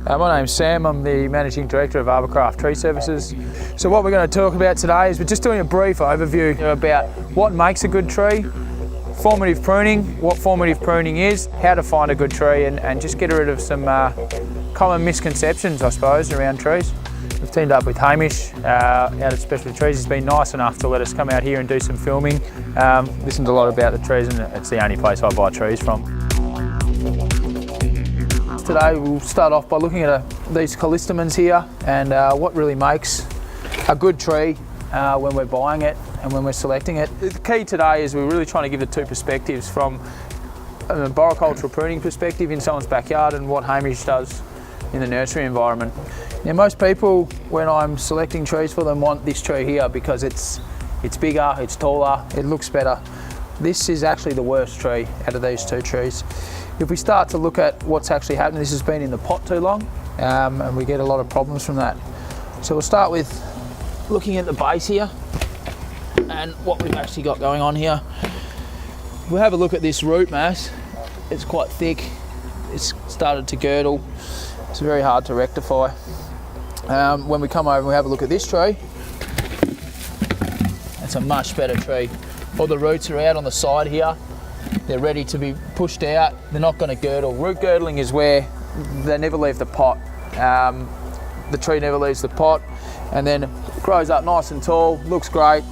My name's Sam, I'm the Managing Director of Arborcraft Tree Services. So what we're going to talk about today is we're just doing a brief overview about what makes a good tree, formative pruning, what formative pruning is, how to find a good tree, and just get rid of some common misconceptions, I suppose, around trees. We've teamed up with Hamish out at Specialty Trees. He's been nice enough to let us come out here and do some filming. Listened a lot about the trees, and it's the only place I buy trees from. Today we'll start off by looking at these callistemons here and what really makes a good tree when we're buying it and when we're selecting it. The key today is we're really trying to give the two perspectives, from an arboricultural pruning perspective in someone's backyard and what Hamish does in the nursery environment. Now, most people, when I'm selecting trees for them, want this tree here because it's bigger, it's taller, it looks better. This is actually the worst tree out of these two trees. If we start to look at what's actually happening, this has been in the pot too long, and we get a lot of problems from that. So we'll start with looking at the base here and what we've actually got going on here. We'll have a look at this root mass. It's quite thick, it's started to girdle, it's very hard to rectify. When we come over and we have a look at this tree, it's a much better tree. All the roots are out on the side here. They're ready to be pushed out. They're not going to girdle. Root girdling is where they never leave the pot. The tree never leaves the pot, and then grows up nice and tall, looks great,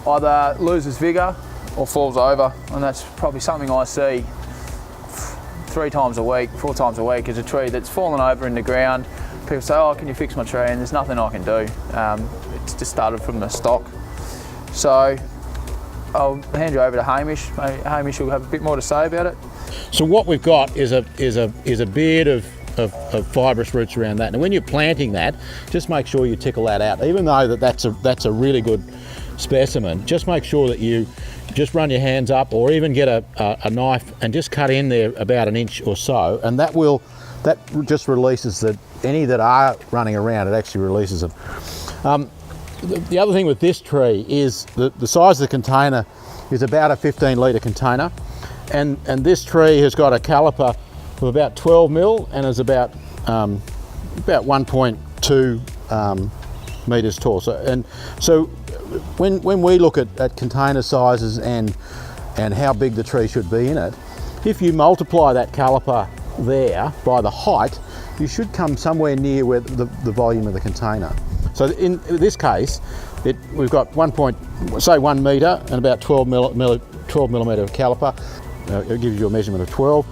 either loses vigour or falls over. And that's probably something I see 3 times a week, 4 times a week, is a tree that's fallen over in the ground. People say, "Oh, can you fix my tree?" And there's nothing I can do. It's just started from the stock. So I'll hand you over to Hamish. Hamish will have a bit more to say about it. So what we've got is a beard of fibrous roots around that. And when you're planting that, just make sure you tickle that out. Even though that's a really good specimen, just make sure that you just run your hands up, or even get a knife and just cut in there about 1 inch or so, and that just releases any that are running around. It actually releases them. The other thing with this tree is the size of the container is about a 15-litre container, and this tree has got a caliper of about 12 mil and is about 1.2 metres tall. So when we look at container sizes and how big the tree should be in it, if you multiply that caliper there by the height, you should come somewhere near where the volume of the container. So in this case, we've got 1 metre and about 12 millimetre of caliper. It gives you a measurement of 12,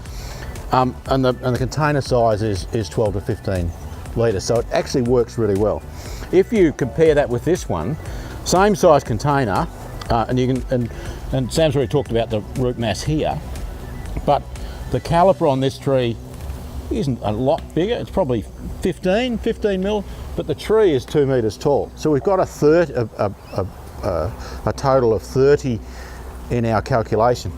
and the container size is 12 to 15 litres. So it actually works really well. If you compare that with this one, same size container, and Sam's already talked about the root mass here, but the caliper on this tree isn't a lot bigger. It's probably 15 mil, but the tree is 2 metres tall. So we've got a total of 30 in our calculation.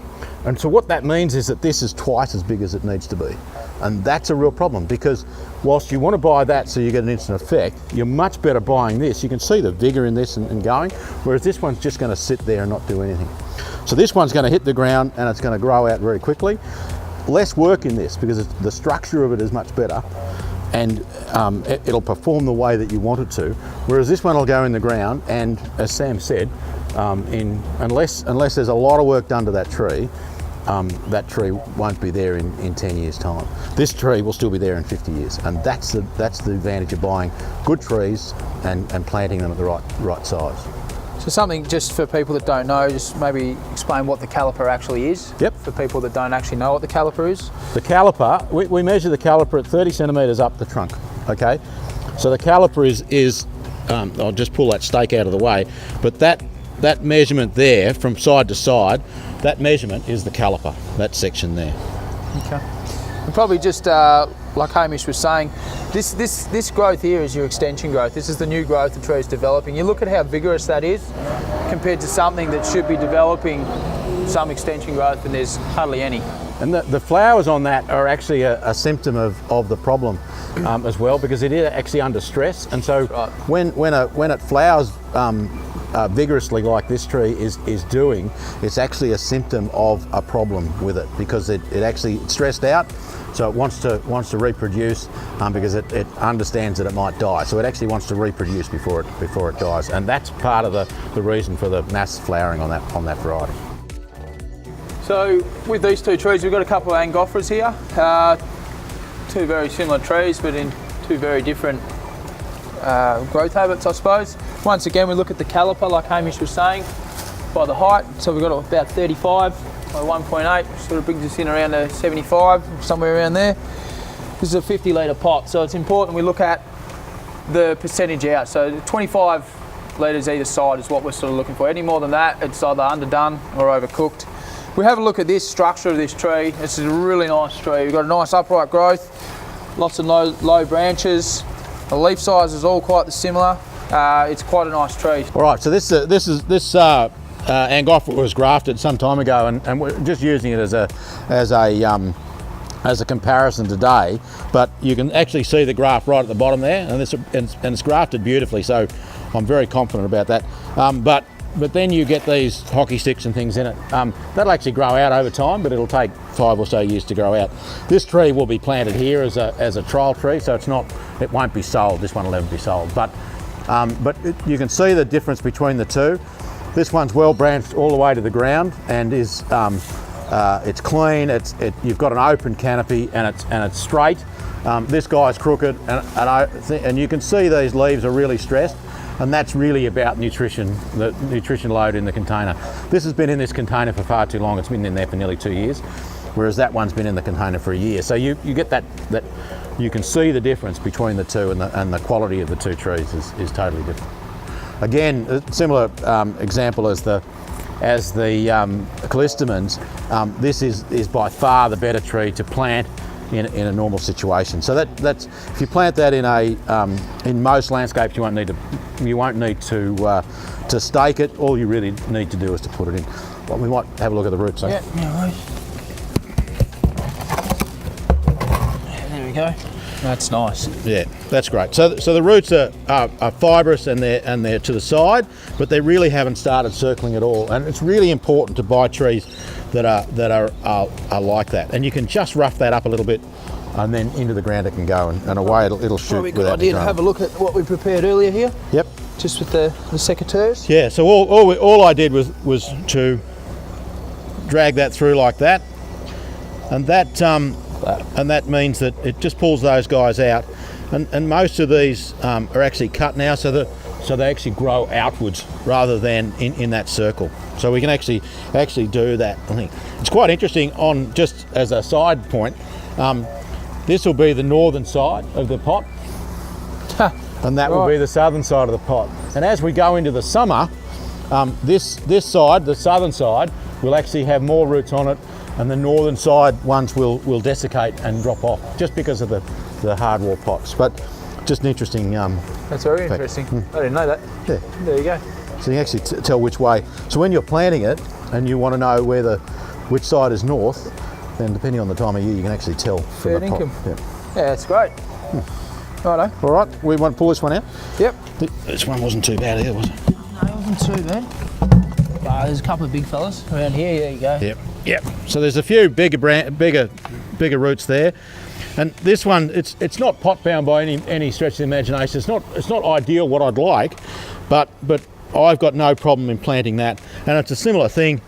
And so what that means is that this is twice as big as it needs to be. And that's a real problem, because whilst you want to buy that so you get an instant effect, you're much better buying this. You can see the vigour in this and going, whereas this one's just going to sit there and not do anything. So this one's going to hit the ground and it's going to grow out very quickly. Less work in this because the structure of it is much better, and it'll perform the way that you want it to, whereas this one will go in the ground, and as Sam said, unless there's a lot of work done to that tree won't be there in 10 years' time. This tree will still be there in 50 years, and that's the advantage of buying good trees and planting them at the right size. So something, just for people that don't know, just maybe explain what the caliper actually is. Yep. For people that don't actually know what the caliper is. The caliper, we measure the caliper at 30 centimetres up the trunk, okay? So the caliper is I'll just pull that stake out of the way, but that measurement there from side to side, that measurement is the caliper, that section there. Okay. And probably just like Hamish was saying, this growth here is your extension growth. This is the new growth the tree is developing. You look at how vigorous that is compared to something that should be developing some extension growth, and there's hardly any. And the flowers on that are actually a symptom of the problem as well, because it is actually under stress. And so right. when it flowers vigorously like this tree is doing, it's actually a symptom of a problem with it, because it's stressed out, So it wants to reproduce because it understands that it might die. So it actually wants to reproduce before it dies, and that's part of the reason for the mass flowering on that variety. So with these two trees, we've got a couple of Angophores here. Two very similar trees, but in two very different growth habits, I suppose. Once again, we look at the caliper, like Hamish was saying, by the height. So we've got about 35 by 1.8, sort of brings us in around a 75, somewhere around there. This is a 50 litre pot, so it's important we look at the percentage out. So 25 litres either side is what we're sort of looking for. Any more than that, it's either underdone or overcooked. We have a look at this structure of this tree. This is a really nice tree. We've got a nice upright growth, lots of low branches. The leaf size is all quite similar. It's quite a nice tree. All right, so this Angophora was grafted some time ago, and we're just using it as a comparison today. But you can actually see the graft right at the bottom there, and it's grafted beautifully. So I'm very confident about that. But then you get these hockey sticks and things in it. That'll actually grow out over time, but it'll take 5 or so years to grow out. This tree will be planted here as a trial tree, so it won't be sold. This one will never be sold. But you can see the difference between the two. This one's well branched all the way to the ground and is it's clean. You've got an open canopy and it's straight. This guy's crooked, and you can see these leaves are really stressed. And that's really about nutrition, the nutrition load in the container. This has been in this container for far too long. It's been in there for nearly 2 years, whereas that one's been in the container for a year. So you get that you can see the difference between the two, and the quality of the two trees is totally different. Again, a similar example as the callistemons. This is by far the better tree to plant in a normal situation. So that's if you plant that in most landscapes, you won't need to stake it. All you really need to do is to put it in. Well, we might have a look at the roots. Yeah, there we go. That's nice. Yeah, that's great. So the roots are fibrous and they're to the side, but they really haven't started circling at all. And it's really important to buy trees that are like that. And you can just rough that up a little bit, and then into the ground it can go, and away it'll shoot. Probably a good idea to have a look at what we prepared earlier here. Yep. Just with the secateurs. Yeah. So all I did was to drag that through like that, and that means that it just pulls those guys out, and most of these are actually cut now, so they actually grow outwards rather than in that circle. So we can actually do that. I think it's quite interesting. On just as a side point, this will be the northern side of the pot, and that will be the southern side of the pot. And as we go into the summer, this side, the southern side, will actually have more roots on it, and the northern side ones will desiccate and drop off just because of the hardwall pots. But just an interesting That's very interesting. I didn't know that. Yeah. There you go. So you can actually tell which way. So when you're planting it and you want to know which side is north, then depending on the time of year, you can actually tell from Fair the pot. income. Yeah. Yeah, that's great. Righto. All right, we want to pull this one out. Yep. This one wasn't too bad either, was it? No, it wasn't too bad. There's a couple of big fellas around here. There you go. Yep. So there's a few bigger roots there, and this one it's not pot bound by any stretch of the imagination. It's not ideal what I'd like, but I've got no problem in planting that, and it's a similar thing.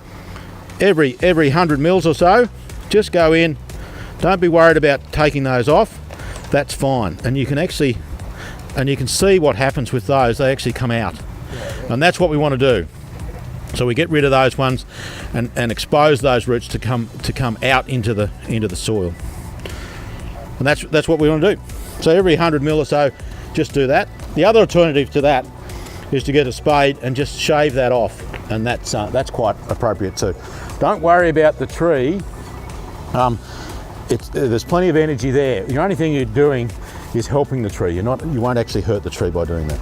Every 100 mils or so, just go in. Don't be worried about taking those off. That's fine, and you can see what happens with those. They actually come out, and that's what we want to do. So we get rid of those ones and expose those roots to come out into the soil, and that's what we want to do. So every 100 mil or so, just do that. The other alternative to that is to get a spade and just shave that off, and that's quite appropriate too. Don't worry about the tree. There's plenty of energy there. The only thing you're doing is helping the tree. You won't actually hurt the tree by doing that.